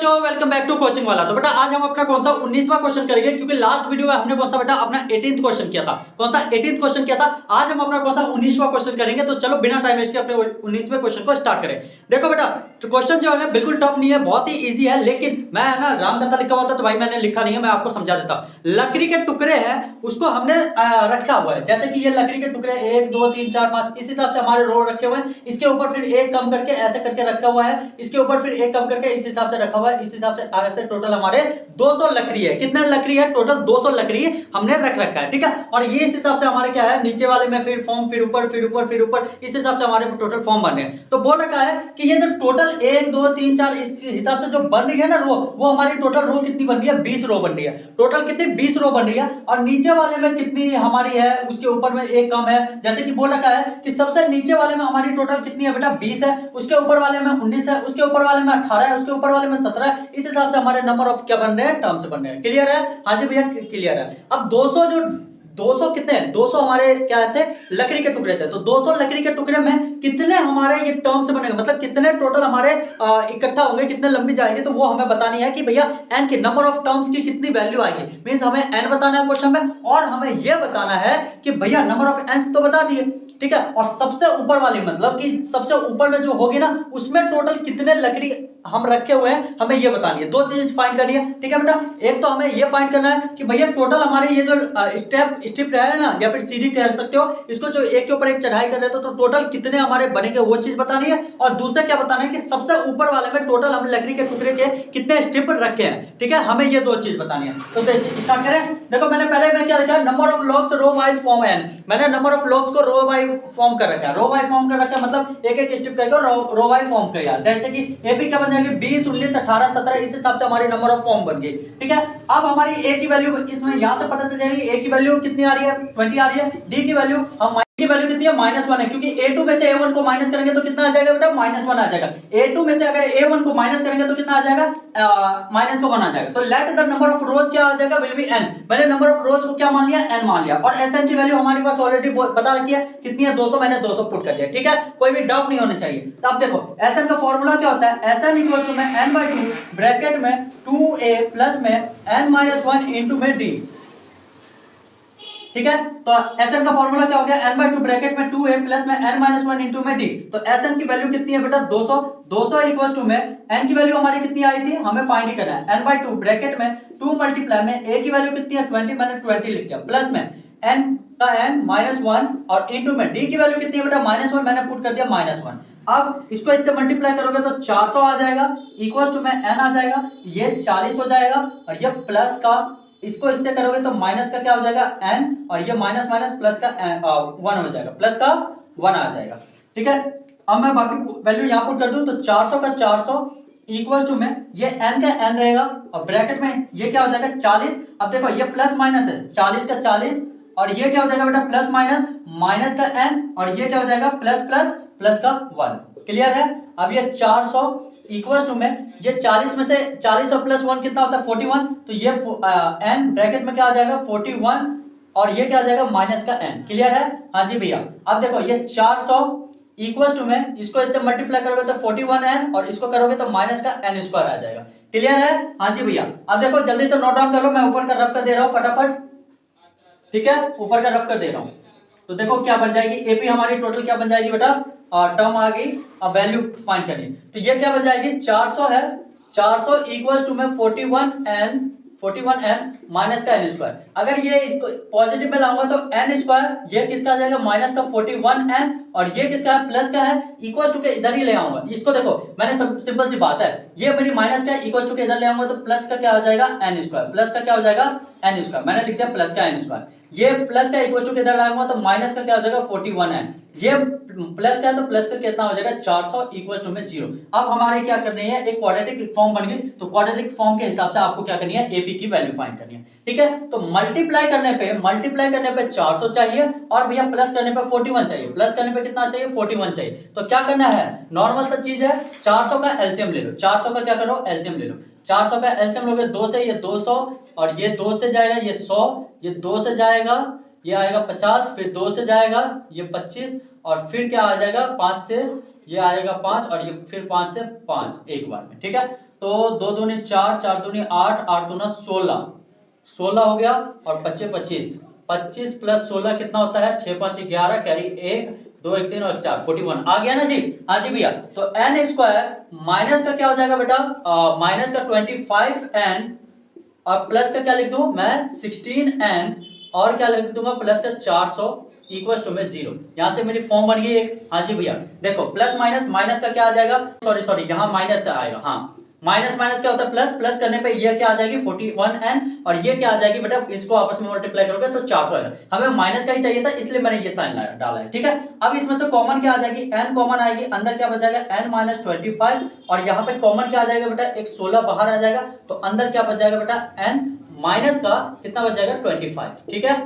बच्चों, welcome back to coaching वाला। तो बेटा आज हम अपना कौन सा 19वां क्वेश्चन करेंगे, क्योंकि लास्ट वीडियो में हमने कौन सा बेटा अपना 18th क्वेश्चन किया था। कौन सा 18th क्वेश्चन किया था। आज हम अपना कौन सा 19वां क्वेश्चन करेंगे। तो चलो बिना टाइम वेस्ट के अपने 19वें क्वेश्चन को स्टार्ट करें। देखो बेटा क्वेश्चन जो है ना बिल्कुल टफ नहीं है, बहुत ही ईजी है, लेकिन मैं ना रामकथा लिखा हुआ था तो भाई मैंने लिखा नहीं है, मैं आपको समझा देता हूं। लकड़ी के टुकड़े हैं उसको हमने रखा हुआ है, जैसे कि ये लकड़ी के टुकड़े 1 2 3 4 5 इस हिसाब से हमारे रो रखे हुए हैं। इसके ऊपर फिर एक कम करके ऐसे करके रखा हुआ है, इसके ऊपर फिर एक कम करके इस हिसाब से रखा हुआ है, इस हिसाब से ऐसे टोटल हमारे 200 लकड़ी है। कितने लकड़ी है टोटल? 200 लकड़ी हमने रख रखा है, ठीक है। और ये इस हिसाब से हमारे क्या है, नीचे वाले में फिर फॉर्म, फिर ऊपर, फिर ऊपर, फिर ऊपर, इस हिसाब से हमारे टोटल फॉर्म बन रहे हैं। तो बोल रखा है कि ये जो टोटल 1 2 3 4 इस हिसाब से जो बन रही है ना रो, वो हमारी टोटल रो कितनी बन रही है? 20 रो बन रही है। टोटल कितनी? 20 रो बन रही है। और नीचे वाले में कितनी हमारी है, उसके ऊपर में एक कम है। जैसे कि बोल रखा है कि सबसे नीचे वाले में हमारी टोटल कितनी है बेटा? 20 है। उसके ऊपर वाले में 19 है, उसके ऊपर वाले में 18 है, उसके ऊपर वाले में 17 है। इस हिसाब से हमारे नंबर ऑफ क्या बन रहे हैं? टर्म्स बन रहे हैं। क्लियर है? हाँ जी भैया क्लियर है। अब 200 जो 200 कितने हैं? 200 हमारे क्या थे? लकड़ी के टुकड़े थे। तो 200 लकड़ी के टुकड़े में कितने हमारे ये टर्म्स बनेंगे, मतलब कितने टोटल हमारे इकट्ठा होंगे, कितने लंबी जाएगी, तो वो हमें बतानी है कि भैया एन की नंबर ऑफ टर्म्स की कितनी वैल्यू आएगी। मींस हमें एन बताना है क्वेश्चन में, और हमें यह बताना है कि भैया नंबर ऑफ एन तो बता दिए, ठीक है। और सबसे ऊपर वाली मतलब कि सबसे ऊपर में जो होगी ना उसमें टोटल कितने लकड़ी हम रखे हुए हैं, हमें ये बतानी है। दो चीज फाइंड करनी है, ठीक है बेटा। एक तो हमें ये फाइंड करना है कि भैया टोटल हमारे ये जो स्टेप है ना, या फिर सीढ़ी कह सकते हो इसको, जो एक के ऊपर एक चढ़ाई कर रहे थे, तो टोटल कितने हमारे बनेंगे वो चीज बतानी है। और दूसरा क्या बताना है कि सबसे ऊपर वाले में टोटल हम लकड़ी के टुकड़े के कितने स्टेप रखे हैं, ठीक है। हमें ये दो चीज बतानी है। तो स्टार्ट करें। देखो मैंने पहले में क्या लिखा है, number of logs row wise form एन। मैंने नंबर ऑफ लॉग्स को रो वाइज फॉर्म कर रखा है। रो वाइज फॉर्म कर रखा है मतलब एक एक स्टेप करके रो वाइज फॉर्म किया। जैसे कि एपी क्या बन जाएगी? 20 19 18 17, इस हिसाब से हमारी नंबर ऑफ फॉर्म बन गई, ठीक है। अब हमारी ए की वैल्यू इसमें यहां से पता चल जाएगी। ए की वैल्यू कितनी आ रही है? 20 आ रही है। डी की वैल्यू हम की वैल्यू कितनी है? -1 है, क्योंकि a2 में से a1 को माइनस करेंगे तो कितना आ जाएगा बेटा? -1 आ जाएगा। a2 में से अगर a1 को माइनस करेंगे तो कितना आ जाएगा? -1 आ जाएगा। तो लेट द नंबर ऑफ रोज क्या आ जाएगा? Will be n। मैंने नंबर ऑफ रोज को क्या मान लिया? n मान लिया। और sn की वैल्यू हमारे पास ऑलरेडी बता रखी है, कितनी है? 200। मैंने 200 पुट कर दिया, ठीक है। कोई भी डाउट नहीं होना चाहिए। तो अब देखो sn का फॉर्मूला क्या होता है? sn इक्वल टू में n/2 ब्रैकेट में 2a प्लस में n-1 इनटू में d, ठीक है। तो Sn का फॉर्मूला क्या हो गया? n/2 ब्रैकेट में 2a प्लस में n-1 इनटू में d। तो Sn की वैल्यू कितनी है बेटा? 200। 200 इक्वल्स टू में n की वैल्यू हमारी कितनी आई थी, हमें फाइंड ही करना है। n/2 ब्रैकेट में 2 मल्टीप्लाई में a की वैल्यू कितनी है? 20। मैंने 20 लिख दिया, प्लस में n का n -1 और इनटू में d की वैल्यू कितनी है बेटा? -1। मैंने पुट कर दिया -1। अब इसको इससे मल्टीप्लाई करोगे तो 400 आ जाएगा, इक्वल्स टू में n आ जाएगा, ये 40 हो जाएगा, और ये प्लस का इसको इससे करोगे तो माइनस का क्या हो जाएगा? n, और ये माइनस माइनस प्लस का 1 हो जाएगा, प्लस का 1 आ जाएगा, ठीक है। अब मैं बाकी वैल्यू यहां पुट कर दूं तो 400 का 400 इक्वल्स टू में ये n का n रहेगा, और ब्रैकेट में ये क्या हो जाएगा? 40। अब देखो ये प्लस माइनस है, 40 का 40, और ये क्या हो जाएगा बेटा? प्लस माइनस, माइनस का n, और ये क्या हो जाएगा? प्लस प्लस प्लस का 1। क्लियर है? अब ये 400 इक्वल्स टू में ये 40 में से 40 और प्लस 1 कितना होता है? 41। तो ये n ब्रैकेट में क्या आ जाएगा? 41, और ये क्या आ जाएगा? माइनस का n। क्लियर है? हाँ जी भैया। अब देखो ये 400 इक्वल्स टू में इसको इससे मल्टीप्लाई करोगे तो 41n, और इसको करोगे तो माइनस का n² आ जाएगा। क्लियर है? हाँ जी भैया। अब देखो जल्दी से नोट डाउन कर लो, मैं ऊपर का रफ कर दे रहा हूँ फटाफट, ठीक है। ऊपर का रफ कर दे रहा हूँ। तो देखो क्या बन जाएगी, एपी हमारी टोटल क्या बन जाएगी बेटा? टर्म आ गई। अब वैल्यू फाइंड करनी, तो ये क्या बन जाएगी? 400 है, 400 इक्वल्स टू में 41n माइनस का n²। अगर ये इसको पॉजिटिव में लाऊंगा तो n², ये किसका आ जाएगा? माइनस का 41n, और ये किसका है? प्लस का है, इक्वल्स टू के इधर ही ले आऊंगा। इसको देखो मैंने सब सिंपल सी बात है, ये मेरी माइनस का है, इक्वल्स टू के इधर ले आऊंगा तो प्लस का क्या हो जाएगा? n²। प्लस का क्या हो जाएगा? n²। मैंने लिख दिया प्लस का n²। ये प्लस का इक्वल टू किधर लाऊंगा तो माइनस का क्या हो जाएगा? 41n। ये प्लस का है तो प्लस का कितना हो जाएगा? 400 इक्वल टू में 0। अब हमारे क्या करनी है? एक क्वाड्रेटिक फॉर्म बन गई, तो क्वाड्रेटिक फॉर्म के हिसाब से आपको क्या करनी है? एपी की वैल्यू फाइंड करनी है, ठीक है। तो मल्टीप्लाई करने पे 400 चाहिए, और भैया प्लस करने पे 41 चाहिए। प्लस करने पे कितना चाहिए? 41 चाहिए। तो क्या करना है? नॉर्मल सा चीज है, 400 का एलसीएम ले लो। 400 का क्या करो? एलसीएम ले लो। 400 का एलसीएम लोगे 2 से, ये 200, और ये 2 से जाएगा, ये 100, ये 2 से जाएगा, ये आएगा 50, फिर 2 से जाएगा ये 25, और फिर क्या आ जाएगा? 5 से ये आएगा 5, और ये फिर 5 से 5 एक बार में, ठीक है। तो 2 दूनी 4, 4 दूनी 8, 8 दूना 16, 16 हो गया और 25 25, 25 प्लस 16 कितना होता है 6 5 11, कैरी 1 2 1 3 और 4 41 आ गया ना जी। हाँ जी भैया, तो एन स्क्वायर माइनस का क्या हो जाएगा बेटा, माइनस का 25n और प्लस का क्या लिख दूं मैं 16n और क्या लिख दूंगा प्लस का 400 इक्वल टू में 0। यहां से मेरी फॉर्म बन गई एक। हाँ जी भैया देखो, प्लस माइनस, माइनस का क्या आ जाएगा, सॉरी सॉरी यहाँ माइनस आएगा, हाँ माइनस माइनस क्या होता है प्लस, प्लस करने पे ये क्या आ जाएगी 41n और ये क्या आ जाएगी बेटा, इसको आपस में मल्टीप्लाई करोगे तो 400 आएगा। हमें माइनस का ही चाहिए था इसलिए मैंने ये साइन डाला है, ठीक है। अब इसमें से कॉमन क्या आ जाएगी, n कॉमन आएगी, अंदर क्या बच जाएगा n माइनस 25 और यहाँ पे कॉमन क्या आ जाएगा बेटा, एक 16 बाहर आ जाएगा, तो अंदर क्या बच जाएगा बेटा n माइनस का कितना बच जाएगा 25, ठीक है।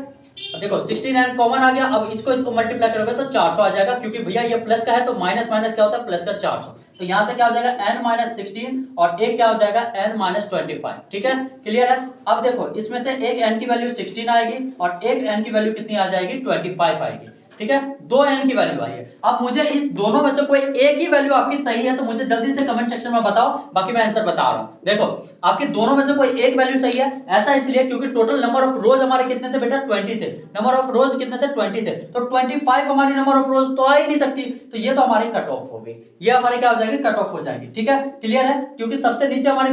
अब देखो 16n कॉमन आ गया, अब इसको मल्टीप्लाई करोगे तो 400 आ जाएगा, क्योंकि भैया ये प्लस का है तो माइनस माइनस क्या होता है प्लस का 400, तो यहां से क्या हो जाएगा n माइनस 16 और एक क्या हो जाएगा n माइनस 25, ठीक है, क्लियर है। अब देखो इसमें से एक n की वैल्यू 16 आएगी और एक n की वैल्यू कितनी आ जाएगी 25 आएगी, ठीक है, दो n की वैल्यू आई है। अब मुझे इस दोनों में से कोई एक ही वैल्यू आपकी सही है तो मुझे जल्दी से कमेंट सेक्शन में बताओ, बाकी मैं आंसर बता रहा हूं। देखो आपके दोनों में से कोई एक वैल्यू सही है, ऐसा इसलिए क्योंकि टोटल नंबर ऑफ रोज हमारे कितने थे बेटा 20 थे, नंबर ऑफ रोज कितने थे 20 थे, तो 25 हमारी नंबर ऑफ रोज तो आ ही नहीं सकती, तो ये तो हमारी कट ऑफ हो गई, ये हमारी क्या हो जाएगी कट ऑफ हो जाएगी, ठीक है, क्लियर है। क्योंकि सबसे नीचे हमारे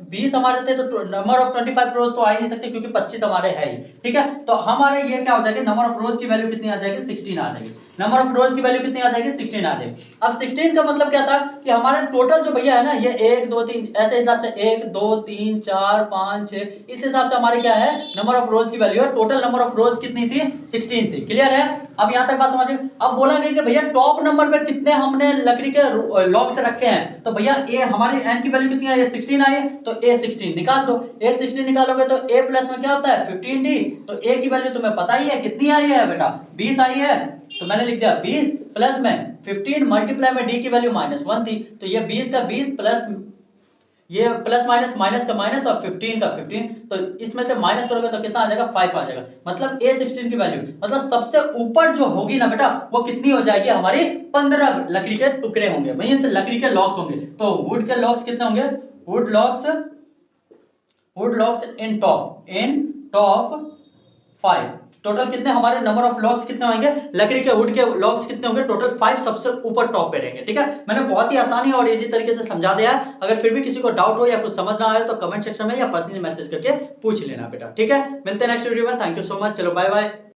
20 हमारे थे तो नंबर ऑफ 25 रोज तो आ ही नहीं सकते क्योंकि 25 हमारे है ही, ठीक है। तो हमारे ये क्या हो जाएगी नंबर ऑफ रोज की वैल्यू कितनी आ जाएगी 16 आ जाएगी, नंबर ऑफ रोज की वैल्यू कितनी आ जाएगी 16 आ जाएगी। अब 16 का मतलब क्या था कि हमारे टोटल जो भैया है ना ये 1 2 3 ऐसे हिसाब से 1 2 3 4 5 6 इस हिसाब से हमारे क्या है नंबर ऑफ रोज की वैल्यू है। टोटल नंबर ऑफ रोज कितनी थी 16 थी, क्लियर है। अब यहां तक बात समझिए। अब बोला गया कि भैया टॉप नंबर पे कितने हमने लकड़ी के लॉग्स रखे हैं, तो भैया ए हमारी n की वैल्यू कितनी आई है 16 आई है, तो a 16 निकाल दो, a 16 निकालोगे तो a प्लस में क्या होता है 15d, तो a की वैल्यू तुम्हें पता ही है कितनी आई है बेटा 20 आई है, तो मैंने लिख दिया 20 प्लस में 15 मल्टीप्लाई में d की वैल्यू -1 थी, तो ये 20 का 20 प्लस ये प्लस माइनस माइनस का माइनस और 15 का 15, तो इसमें से माइनस करोगे तो कितना आ जाएगा 5 आ जाएगा। मतलब a 16 की वैल्यू मतलब सबसे ऊपर जो होगी ना बेटा वो कितनी हो जाएगी हमारी 15 लकड़ी के टुकड़े होंगे, वहीं से लकड़ी के लॉक्स होंगे। तो वुड के लॉक्स कितने होंगे, would locks in top 5, total कितने हमारे नंबर ऑफ लॉक्स कितने होंगे लकड़ी के वुड के लॉक्स कितने होंगे टोटल 5 सबसे ऊपर टॉप पे रहेंगे, ठीक है। मैंने बहुत ही आसानी और इजी तरीके से समझा दिया है। अगर फिर भी किसी को डाउट हो या कुछ समझ ना आए तो कमेंट सेक्शन में या पर्सनली मैसेज करके पूछ लेना बेटा, ठीक है। मिलते हैं नेक्स्ट वीडियो में, थैंक यू सो मच, चलो बाय बाय।